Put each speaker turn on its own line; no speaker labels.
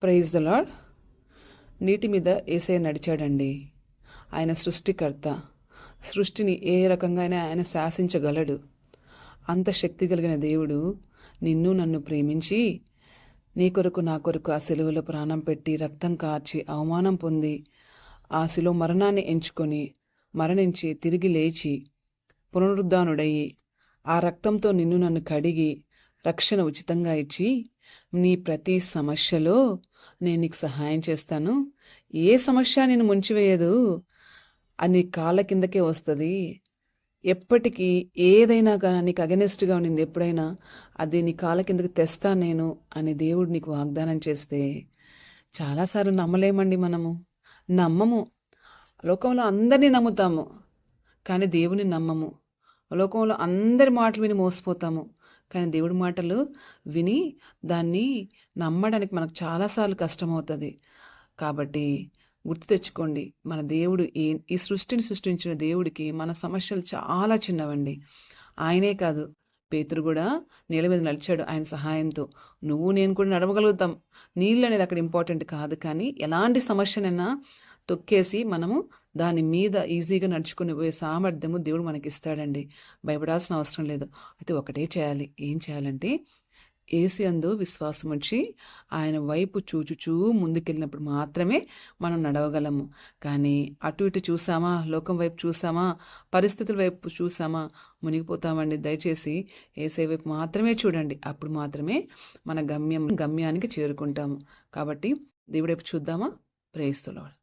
Praise the lord. నీటి మీద యేసయ్య నడిచాడండి. ఆయన సృష్టికర్త. సృష్టిని ఏ రకంగా ఆయన శాసించగలడు. అంత శక్తి కలిగిన దేవుడు నిన్ను నన్ను ప్రేమించి నీ కొరకు నా కొరకు ఆ సిలువలో ప్రాణం పెట్టి రక్తం కార్చి అవమానం పొంది ఆ శిలువ మరణాన్ని ఎంచుకొని మరణించి తిరిగి లేచి పునరుద్ధానుడయ్యి ఆ రక్తంతో నిన్ను నన్ను కడిగి రక్షణ ఉచితంగా ఇచ్చి నీ ప్రతి సమస్యలో నేను నీకు సహాయం చేస్తాను, ఏ సమస్య నేను ముంచివేయదు, అది కాళ్ళ కిందకే వస్తుంది, ఎప్పటికీ ఏదైనా కానీ నీకు అగెనెస్ట్గా ఉండింది ఎప్పుడైనా అది నీ కాళ్ళ కిందకి తెస్తాను నేను అని దేవుడు నీకు వాగ్దానం చేస్తే చాలాసార్లు నమ్మలేమండి. నమ్మము. లోకంలో అందరినీ నమ్ముతాము కానీ దేవుని నమ్మము. లోకంలో అందరి మాటలు విని మోసపోతాము కానీ దేవుడి మాటలు విని దాన్ని నమ్మడానికి మనకు చాలాసార్లు కష్టమవుతుంది. కాబట్టి గుర్తు తెచ్చుకోండి, మన దేవుడు ఈ సృష్టిని సృష్టించిన దేవుడికి మన సమస్యలు చాలా చిన్నవండి. ఆయనే కాదు, పేతురు కూడా నీళ్ళ మీద నడిచాడు ఆయన సహాయంతో. నువ్వు నేను కూడా నడవగలుగుతాం. నీళ్ళు అనేది అక్కడ ఇంపార్టెంట్ కాదు, కానీ ఎలాంటి సమస్యనైనా తొక్కేసి మనము దాని మీద ఈజీగా నడుచుకుని పోయే సామర్థ్యము దేవుడు మనకి ఇస్తాడండి. భయపడాల్సిన అవసరం లేదు. అయితే ఒకటే చేయాలి. ఏం చేయాలంటే యేసు యందు విశ్వాసం ఉంచి ఆయన వైపు చూచుచూ ముందుకెళ్ళినప్పుడు మాత్రమే మనం నడవగలము. కానీ అటు ఇటు చూసామా, లోకం వైపు చూసామా, పరిస్థితుల వైపు చూసామా మునిగిపోతామండి. దయచేసి యేసయ్య వైపు మాత్రమే చూడండి. అప్పుడు మాత్రమే మన గమ్యానికి చేరుకుంటాము. కాబట్టి దేవుడి వైపు చూద్దామా? ప్రేస్తులవాడు.